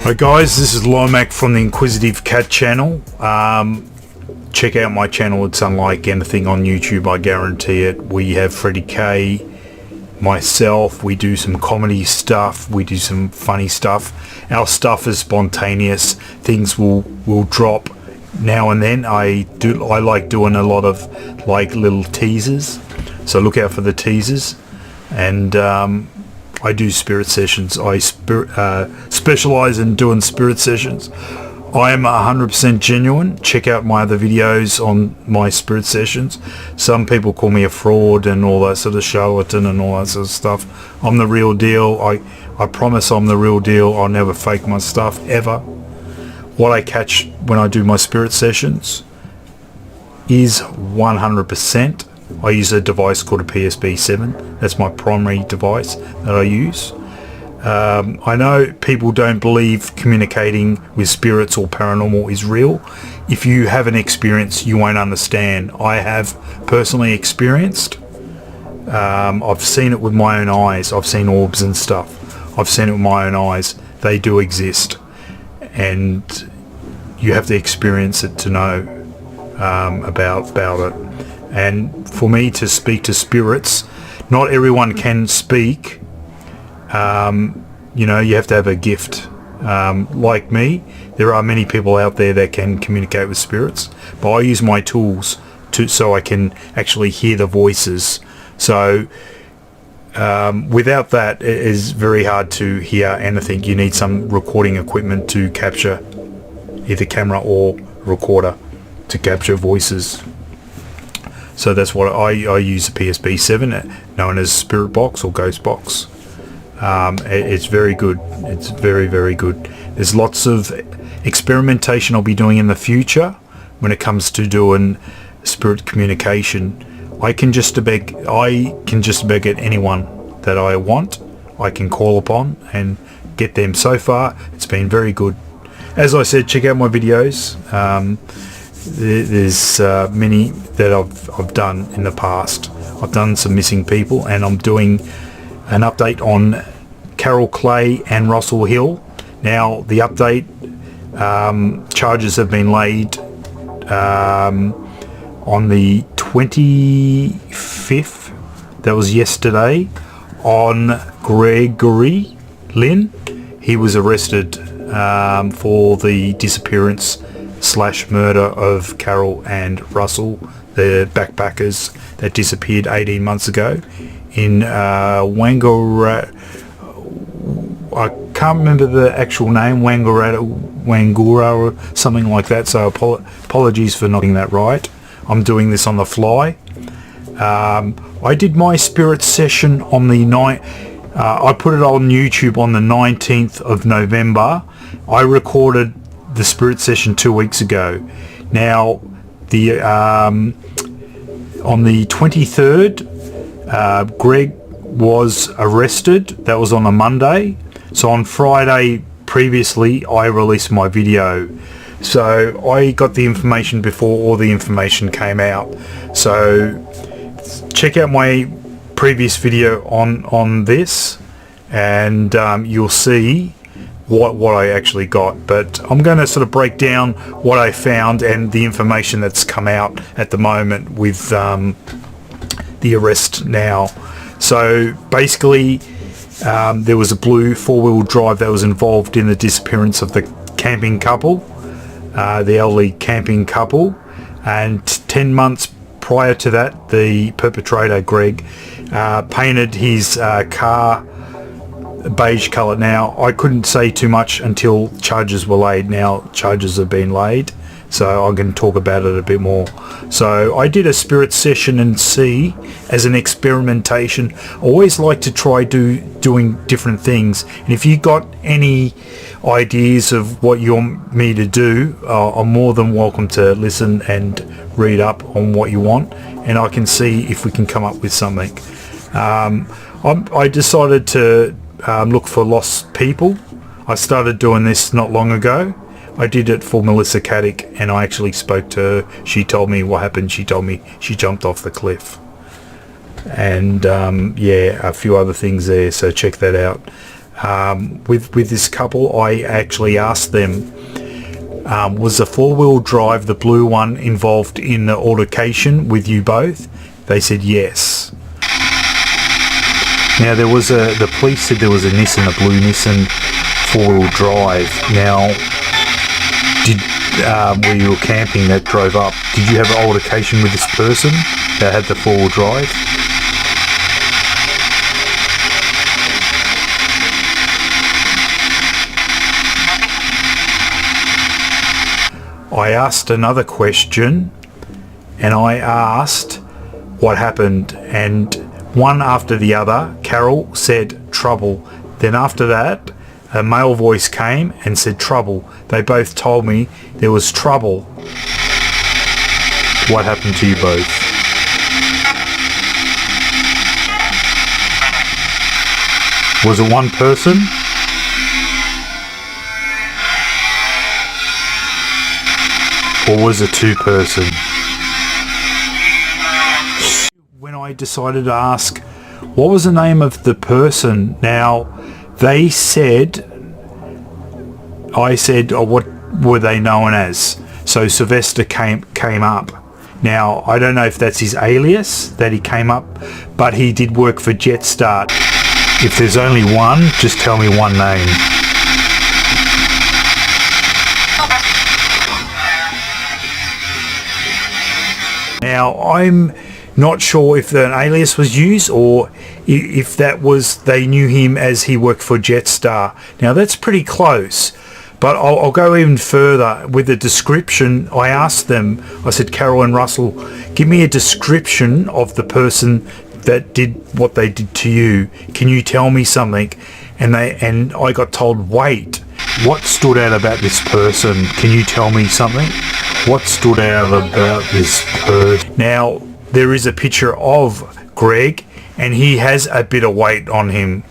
Hi guys, this is Lomac from the Inquisitive Cat channel. Check out my channel. It's unlike anything on YouTube, I guarantee it. We have Freddie K, myself, we do some comedy stuff, we do some funny stuff. Our stuff is spontaneous. Things will drop now and then. I like doing a lot of like little teasers, so look out for the teasers. And I do spirit sessions. I specialize in doing spirit sessions. I am 100% genuine. Check out my other videos on my spirit sessions. Some people call me a fraud and all that sort of charlatan and all that sort of stuff. I'm the real deal. I promise I'm the real deal. I'll never fake my stuff ever. What I catch when I do my spirit sessions is 100%. I use a device called a PSB-7. That's my primary device that I use. I know people don't believe communicating with spirits or paranormal is real. If you haven't experienced, you won't understand. I have personally experienced. I've seen it with my own eyes. I've seen orbs and stuff. I've seen it with my own eyes. They do exist, and you have to experience it to know about it. And for me to speak to spirits, not everyone can speak. You know, you have to have a gift. Like me, there are many people out there that can communicate with spirits, but I use my tools so I can actually hear the voices. So without that, it is very hard to hear anything. You need some recording equipment to capture, either camera or recorder, to capture voices. So that's what I use, a PSB-7, known as Spirit Box or Ghost Box. It's very good. It's very, very good. There's lots of experimentation I'll be doing in the future when it comes to doing spirit communication. I can just about get anyone that I want. I can call upon and get them. So far, it's been very good. As I said, check out my videos. There's many that I've done in the past. I've done some missing people, and I'm doing an update on Carol Clay and Russell Hill. Now the update, charges have been laid on the 25th, that was yesterday, on Gregory Lynn. He was arrested for the disappearance / murder of Carol and Russell, the backpackers that disappeared 18 months ago in Wangara. I can't remember the actual name, Wangara or something like that, so apologies for not getting that right. I'm doing this on the fly. I did my spirit session on the I put it on YouTube on the 19th of November. I recorded the spirit session 2 weeks ago. Now the on the 23rd, Greg was arrested. That was on a Monday. So on Friday previously, I released my video. So I got the information before all the information came out. So check out my previous video on this, and you'll see what I actually got. But I'm going to sort of break down what I found and the information that's come out at the moment with the arrest now. So basically, there was a blue 4-wheel drive that was involved in the disappearance of the camping couple, the elderly camping couple, and 10 months prior to that, the perpetrator, Greg, painted his car beige colour. Now, I couldn't say too much until charges were laid. Now charges have been laid, so I can talk about it a bit more. So I did a spirit session and see as an experimentation. I always like to try doing different things, and if you got any ideas of what you want me to do, I'm more than welcome to listen and read up on what you want, and I can see if we can come up with something. I decided to look for lost people. I started doing this not long ago. I did it for Melissa Caddick, and I actually spoke to her. She told me what happened. She told me she jumped off the cliff, and yeah, a few other things there, so check that out. with this couple, I actually asked them, was the four-wheel drive, the blue one, involved in the altercation with you both? They said yes. Now there was the police said there was a blue Nissan four-wheel drive. Now, where you were camping that drove up, did you have an altercation with this person that had the four-wheel drive? I asked another question, and I asked what happened, and one after the other, Carol said trouble. Then after that, a male voice came and said trouble. They both told me there was trouble. What happened to you both? Was it one person? Or was it two person? When I decided to ask, what was the name of the person? Now, they said, I said, oh, what were they known as? So Sylvester came up. Now, I don't know if that's his alias that he came up, but he did work for Jetstar. If there's only one, just tell me one name. Now, I'm not sure if an alias was used or if that was, they knew him as he worked for Jetstar. Now, that's pretty close, but I'll go even further with the description. I asked them, I said, Carol and Russell, give me a description of the person that did what they did to you. Can you tell me something? And I got told, wait, what stood out about this person? Can you tell me something? What stood out about this person? Now, there is a picture of Greg, and he has a bit of weight on him.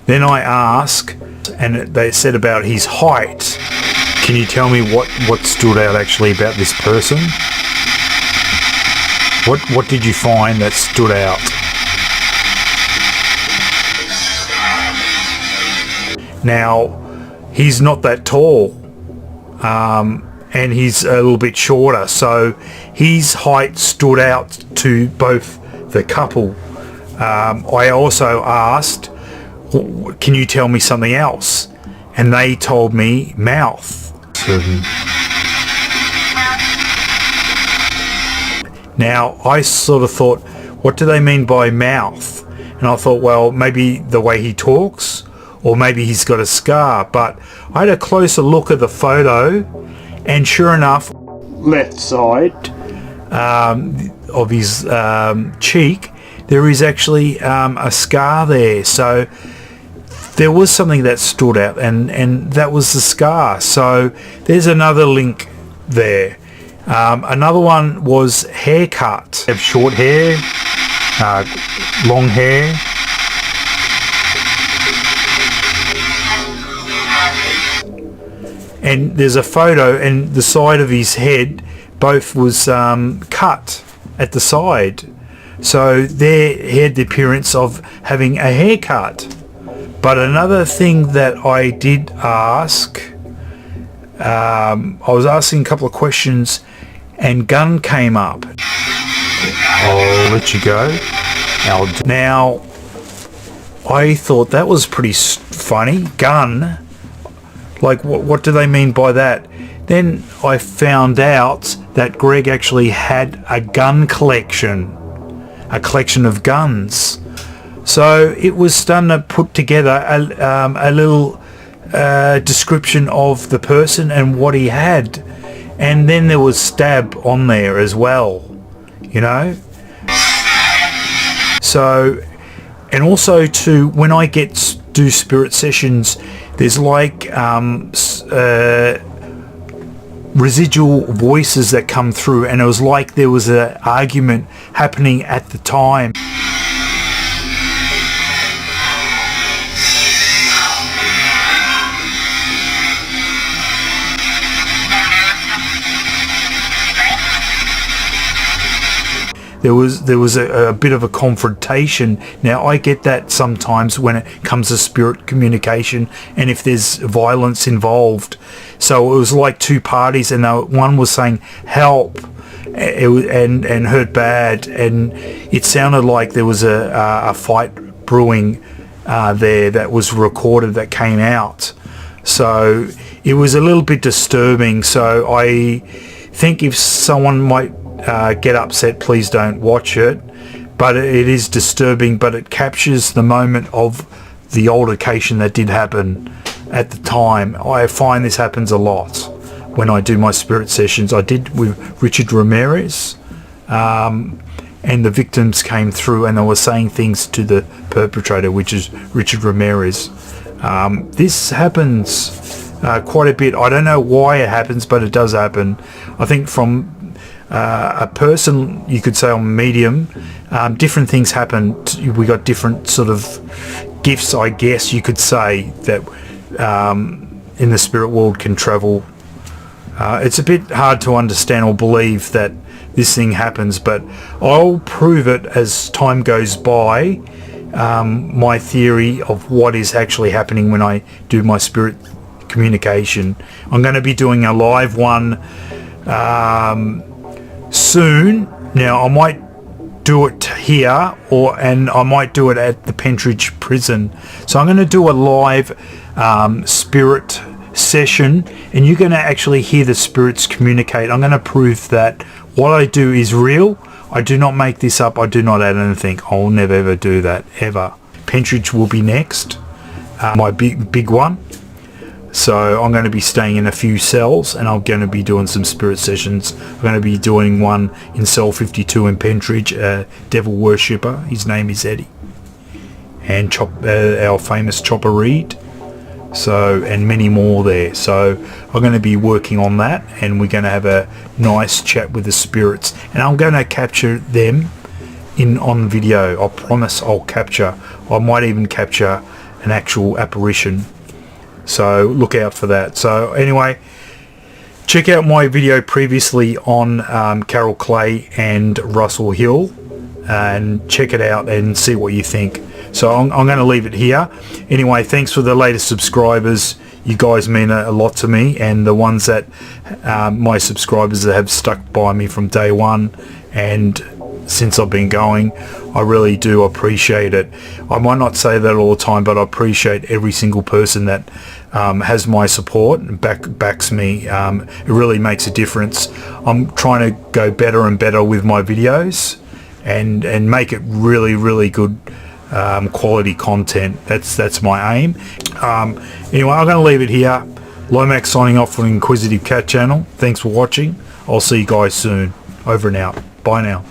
Then I ask, and they said about his height. Can you tell me what stood out actually about this person? What did you find that stood out? Now, he's not that tall. And he's a little bit shorter, so his height stood out to both the couple. I also asked, can you tell me something else? And they told me mouth. Now, I sort of thought, what do they mean by mouth? And I thought, well, maybe the way he talks, or maybe he's got a scar. But I had a closer look at the photo, and sure enough, left side of his cheek, there is actually a scar there. So there was something that stood out, and that was the scar. So there's another link there. Another one was haircut. Have short hair, long hair. And there's a photo, and the side of his head both was cut at the side. So they had the appearance of having a haircut. But another thing that I did ask, I was asking a couple of questions, and gun came up. I'll let you go. Now, I thought that was pretty funny. Gun. Like, what do they mean by that? Then I found out that Greg actually had a gun collection. A collection of guns. So it was starting to put together a little description of the person and what he had. And then there was stab on there as well, you know. So, and also too, when I do spirit sessions, there's like residual voices that come through, and it was like there was an argument happening at the time. there was a bit of a confrontation. Now I get that sometimes when it comes to spirit communication, and if there's violence involved. So it was like two parties, and one was saying help, and hurt bad, and it sounded like there was a fight brewing there that was recorded, that came out. So it was a little bit disturbing. So I think if someone might get upset, please don't watch it. But it is disturbing, but it captures the moment of the altercation that did happen at the time. I find this happens a lot when I do my spirit sessions. I did with Richard Ramirez, and the victims came through and they were saying things to the perpetrator, which is Richard Ramirez. This happens quite a bit. I don't know why it happens, but it does happen. I think from a person, you could say, on medium, different things happen. We got different sort of gifts, I guess you could say, that in the spirit world can travel. It's a bit hard to understand or believe that this thing happens, but I'll prove it as time goes by. My theory of what is actually happening when I do my spirit communication. I'm going to be doing a live one soon. Now I might do it here, and I might do it at the Pentridge prison. So I'm going to do a live spirit session, and you're going to actually hear the spirits communicate. I'm going to prove that what I do is real. I do not make this up. I do not add anything. I'll never ever do that, ever. Pentridge will be next, my big one. So I'm going to be staying in a few cells, and I'm going to be doing some spirit sessions. I'm going to be doing one in cell 52 in Pentridge, a devil worshipper. His name is Eddie. And our famous Chopper Reed. So, and many more there. So I'm going to be working on that, and we're going to have a nice chat with the spirits, and I'm going to capture them on video. I promise I'll capture. I might even capture an actual apparition. So look out for that. So anyway, check out my video previously on Carol Clay and Russell Hill, and check it out and see what you think. So I'm going to leave it here. Anyway, thanks for the latest subscribers. You guys mean a lot to me, and the ones that my subscribers that have stuck by me from day one and since I've been going, I really do appreciate it. I might not say that all the time, but I appreciate every single person that has my support and backs me. It really makes a difference. I'm trying to go better and better with my videos and make it really, really good quality content. That's my aim. Anyway, I'm going to leave it here. Lomax signing off from Inquisitive Cat channel. Thanks for watching. I'll see you guys soon. Over and out. Bye now.